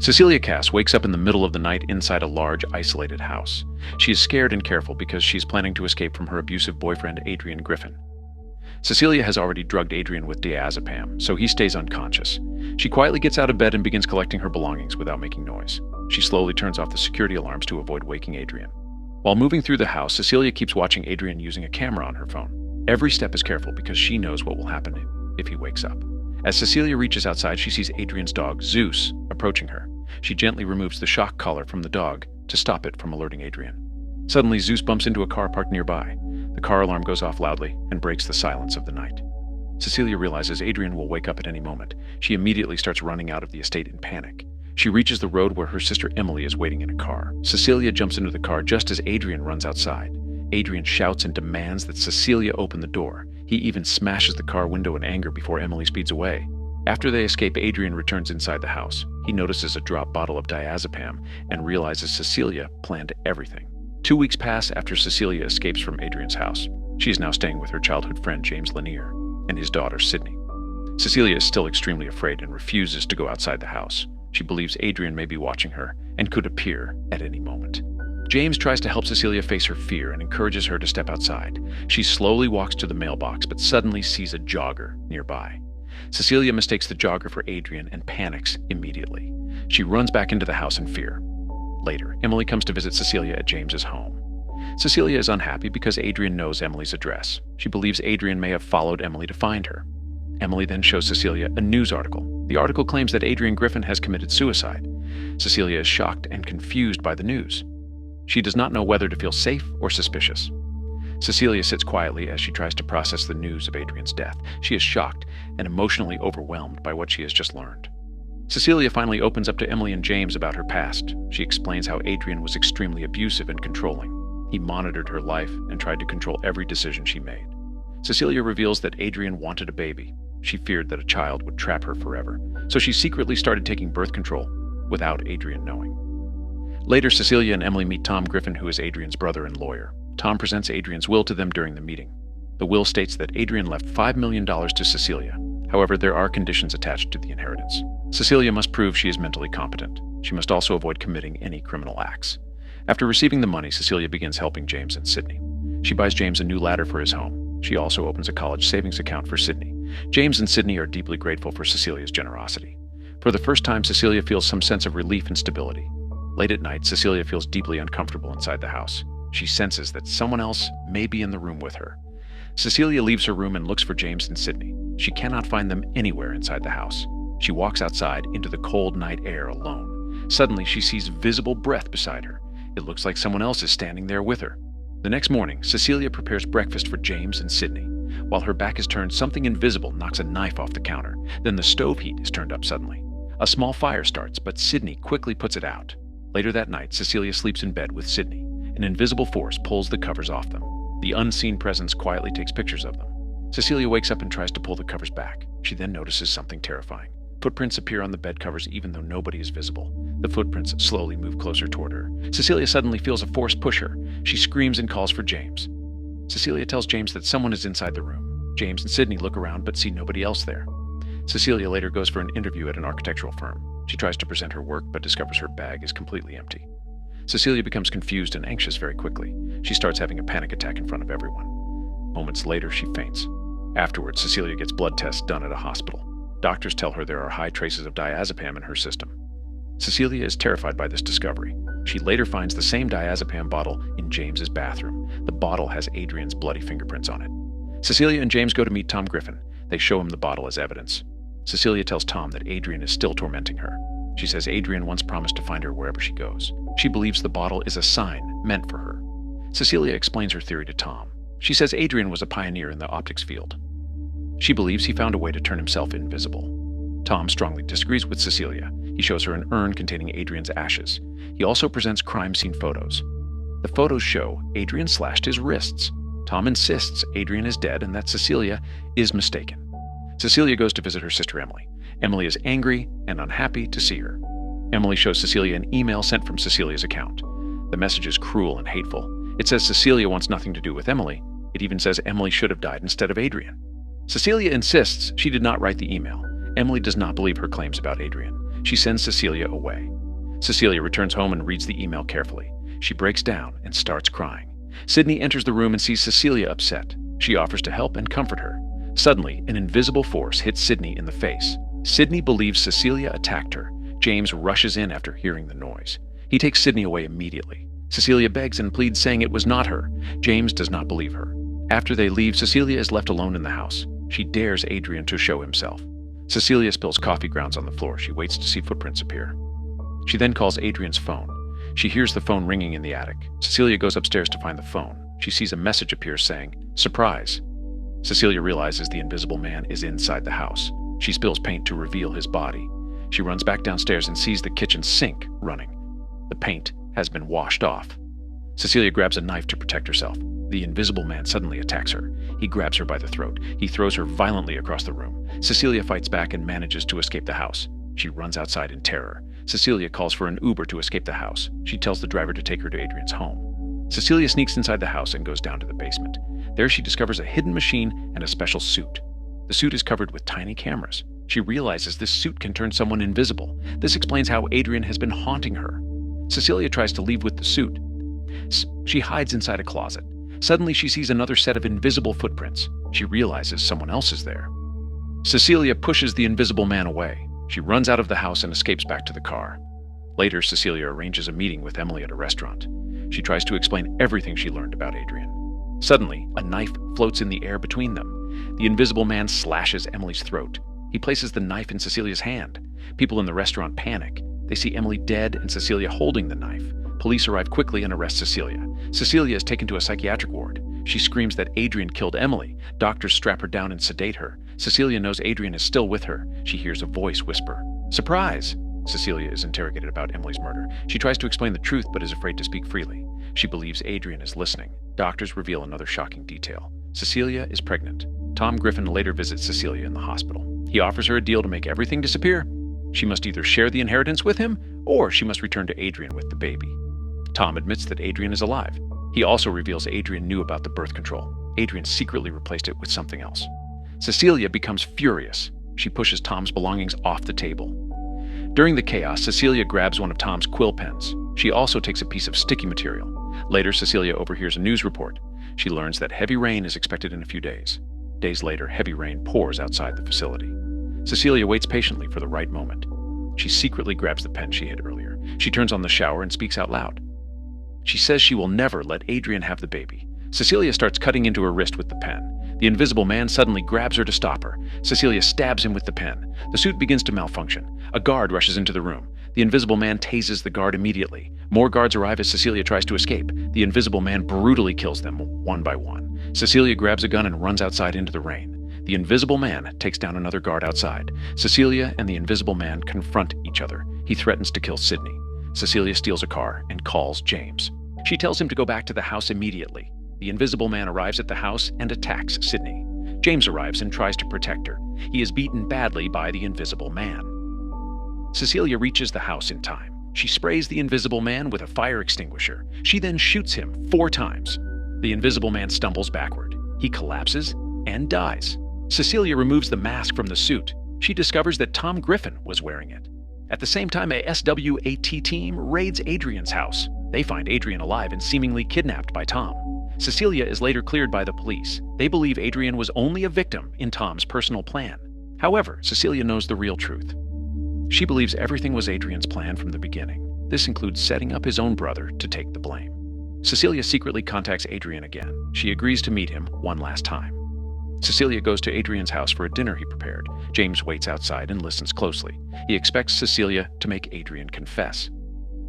Cecilia Cass wakes up in the middle of the night inside a large, isolated house. She is scared and careful because she is planning to escape from her abusive boyfriend, Adrian Griffin. Cecilia has already drugged Adrian with diazepam, so he stays unconscious. She quietly gets out of bed and begins collecting her belongings without making noise. She slowly turns off the security alarms to avoid waking Adrian. While moving through the house, Cecilia keeps watching Adrian using a camera on her phone. Every step is careful because she knows what will happen if he wakes up. As Cecilia reaches outside, she sees Adrian's dog, Zeus, approaching her. She gently removes the shock collar from the dog to stop it from alerting Adrian. Suddenly, Zeus bumps into a car parked nearby. The car alarm goes off loudly and breaks the silence of the night. Cecilia realizes Adrian will wake up at any moment. She immediately starts running out of the estate in panic. She reaches the road where her sister Emily is waiting in a car. Cecilia jumps into the car just as Adrian runs outside. Adrian shouts and demands that Cecilia open the door. He even smashes the car window in anger before Emily speeds away. After they escape, Adrian returns inside the house. He notices a drop bottle of diazepam and realizes Cecilia planned everything. 2 weeks pass after Cecilia escapes from Adrian's house. She is now staying with her childhood friend James Lanier and his daughter Sydney. Cecilia is still extremely afraid and refuses to go outside the house. She believes Adrian may be watching her and could appear at any moment. James tries to help Cecilia face her fear and encourages her to step outside. She slowly walks to the mailbox but suddenly sees a jogger nearby. Cecilia mistakes the jogger for Adrian and panics immediately. She runs back into the house in fear. Later, Emily comes to visit Cecilia at James's home. Cecilia is unhappy because Adrian knows Emily's address. She believes Adrian may have followed Emily to find her. Emily then shows Cecilia a news article. The article claims that Adrian Griffin has committed suicide. Cecilia is shocked and confused by the news. She does not know whether to feel safe or suspicious. Cecilia sits quietly as she tries to process the news of Adrian's death. She is shocked and emotionally overwhelmed by what she has just learned. Cecilia finally opens up to Emily and James about her past. She explains how Adrian was extremely abusive and controlling. He monitored her life and tried to control every decision she made. Cecilia reveals that Adrian wanted a baby. She feared that a child would trap her forever, so she secretly started taking birth control without Adrian knowing. Later, Cecilia and Emily meet Tom Griffin, who is Adrian's brother and lawyer. Tom presents Adrian's will to them during the meeting. The will states that Adrian left $5 million to Cecilia. However, there are conditions attached to the inheritance. Cecilia must prove she is mentally competent. She must also avoid committing any criminal acts. After receiving the money, Cecilia begins helping James and Sydney. She buys James a new ladder for his home. She also opens a college savings account for Sydney. James and Sydney are deeply grateful for Cecilia's generosity. For the first time, Cecilia feels some sense of relief and stability. Late at night, Cecilia feels deeply uncomfortable inside the house. She senses that someone else may be in the room with her. Cecilia leaves her room and looks for James and Sydney. She cannot find them anywhere inside the house. She walks outside into the cold night air alone. Suddenly, she sees visible breath beside her. It looks like someone else is standing there with her. The next morning, Cecilia prepares breakfast for James and Sydney. While her back is turned, something invisible knocks a knife off the counter. Then the stove heat is turned up suddenly. A small fire starts, but Sydney quickly puts it out. Later that night, Cecilia sleeps in bed with Sydney. An invisible force pulls the covers off them. The unseen presence quietly takes pictures of them. Cecilia wakes up and tries to pull the covers back. She then notices something terrifying. Footprints appear on the bed covers even though nobody is visible. The footprints slowly move closer toward her. Cecilia suddenly feels a force push her. She screams and calls for James. Cecilia tells James that someone is inside the room. James and Sydney look around but see nobody else there. Cecilia later goes for an interview at an architectural firm. She tries to present her work but discovers her bag is completely empty. Cecilia becomes confused and anxious very quickly. She starts having a panic attack in front of everyone. Moments later, she faints. Afterwards, Cecilia gets blood tests done at a hospital. Doctors tell her there are high traces of diazepam in her system. Cecilia is terrified by this discovery. She later finds the same diazepam bottle in James's bathroom. The bottle has Adrian's bloody fingerprints on it. Cecilia and James go to meet Tom Griffin. They show him the bottle as evidence. Cecilia tells Tom that Adrian is still tormenting her. She says Adrian once promised to find her wherever she goes. She believes the bottle is a sign meant for her. Cecilia explains her theory to Tom. She says Adrian was a pioneer in the optics field. She believes he found a way to turn himself invisible. Tom strongly disagrees with Cecilia. He shows her an urn containing Adrian's ashes. He also presents crime scene photos. The photos show Adrian slashed his wrists. Tom insists Adrian is dead and that Cecilia is mistaken. Cecilia goes to visit her sister Emily. Emily is angry and unhappy to see her. Emily shows Cecilia an email sent from Cecilia's account. The message is cruel and hateful. It says Cecilia wants nothing to do with Emily. It even says Emily should have died instead of Adrian. Cecilia insists she did not write the email. Emily does not believe her claims about Adrian. She sends Cecilia away. Cecilia returns home and reads the email carefully. She breaks down and starts crying. Sydney enters the room and sees Cecilia upset. She offers to help and comfort her. Suddenly, an invisible force hits Sydney in the face. Sydney believes Cecilia attacked her. James rushes in after hearing the noise. He takes Sydney away immediately. Cecilia begs and pleads, saying it was not her. James does not believe her. After they leave, Cecilia is left alone in the house. She dares Adrian to show himself. Cecilia spills coffee grounds on the floor. She waits to see footprints appear. She then calls Adrian's phone. She hears the phone ringing in the attic. Cecilia goes upstairs to find the phone. She sees a message appear saying, "Surprise." Cecilia realizes the invisible man is inside the house. She spills paint to reveal his body. She runs back downstairs and sees the kitchen sink running. The paint has been washed off. Cecilia grabs a knife to protect herself. The invisible man suddenly attacks her. He grabs her by the throat. He throws her violently across the room. Cecilia fights back and manages to escape the house. She runs outside in terror. Cecilia calls for an Uber to escape the house. She tells the driver to take her to Adrian's home. Cecilia sneaks inside the house and goes down to the basement. There she discovers a hidden machine and a special suit. The suit is covered with tiny cameras. She realizes this suit can turn someone invisible. This explains how Adrian has been haunting her. Cecilia tries to leave with the suit. She hides inside a closet. Suddenly she sees another set of invisible footprints. She realizes someone else is there. Cecilia pushes the invisible man away. She runs out of the house and escapes back to the car. Later, Cecilia arranges a meeting with Emily at a restaurant. She tries to explain everything she learned about Adrian. Suddenly, a knife floats in the air between them. The invisible man slashes Emily's throat. He places the knife in Cecilia's hand. People in the restaurant panic. They see Emily dead and Cecilia holding the knife. Police arrive quickly and arrest Cecilia. Cecilia is taken to a psychiatric ward. She screams that Adrian killed Emily. Doctors strap her down and sedate her. Cecilia knows Adrian is still with her. She hears a voice whisper, "Surprise!" Cecilia is interrogated about Emily's murder. She tries to explain the truth but is afraid to speak freely. She believes Adrian is listening. Doctors reveal another shocking detail. Cecilia is pregnant. Tom Griffin later visits Cecilia in the hospital. He offers her a deal to make everything disappear. She must either share the inheritance with him, or she must return to Adrian with the baby. Tom admits that Adrian is alive. He also reveals Adrian knew about the birth control. Adrian secretly replaced it with something else. Cecilia becomes furious. She pushes Tom's belongings off the table. During the chaos, Cecilia grabs one of Tom's quill pens. She also takes a piece of sticky material. Later, Cecilia overhears a news report. She learns that heavy rain is expected in a few days. Days later, heavy rain pours outside the facility. Cecilia waits patiently for the right moment. She secretly grabs the pen she hid earlier. She turns on the shower and speaks out loud. She says she will never let Adrian have the baby. Cecilia starts cutting into her wrist with the pen. The invisible man suddenly grabs her to stop her. Cecilia stabs him with the pen. The suit begins to malfunction. A guard rushes into the room. The invisible man tases the guard immediately. More guards arrive as Cecilia tries to escape. The invisible man brutally kills them one by one. Cecilia grabs a gun and runs outside into the rain. The invisible man takes down another guard outside. Cecilia and the invisible man confront each other. He threatens to kill Sydney. Cecilia steals a car and calls James. She tells him to go back to the house immediately. The invisible man arrives at the house and attacks Sydney. James arrives and tries to protect her. He is beaten badly by the invisible man. Cecilia reaches the house in time. She sprays the invisible man with a fire extinguisher. She then shoots him 4 times. The invisible man stumbles backward. He collapses and dies. Cecilia removes the mask from the suit. She discovers that Tom Griffin was wearing it. At the same time, a SWAT team raids Adrian's house. They find Adrian alive and seemingly kidnapped by Tom. Cecilia is later cleared by the police. They believe Adrian was only a victim in Tom's personal plan. However, Cecilia knows the real truth. She believes everything was Adrian's plan from the beginning. This includes setting up his own brother to take the blame. Cecilia secretly contacts Adrian again. She agrees to meet him one last time. Cecilia goes to Adrian's house for a dinner he prepared. James waits outside and listens closely. He expects Cecilia to make Adrian confess.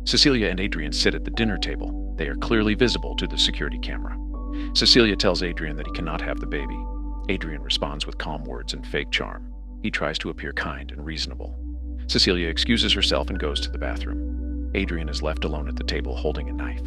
Cecilia and Adrian sit at the dinner table. They are clearly visible to the security camera. Cecilia tells Adrian that he cannot have the baby. Adrian responds with calm words and fake charm. He tries to appear kind and reasonable. Cecilia excuses herself and goes to the bathroom. Adrian is left alone at the table holding a knife.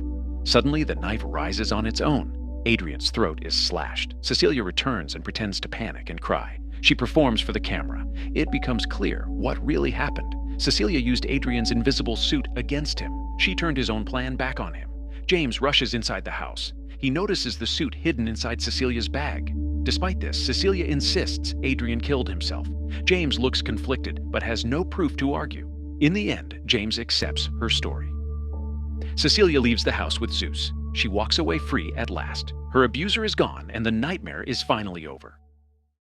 Suddenly, the knife rises on its own. Adrian's throat is slashed. Cecilia returns and pretends to panic and cry. She performs for the camera. It becomes clear what really happened. Cecilia used Adrian's invisible suit against him. She turned his own plan back on him. James rushes inside the house. He notices the suit hidden inside Cecilia's bag. Despite this, Cecilia insists Adrian killed himself. James looks conflicted, but has no proof to argue. In the end, James accepts her story. Cecilia leaves the house with Zeus. She walks away free at last. Her abuser is gone, and the nightmare is finally over.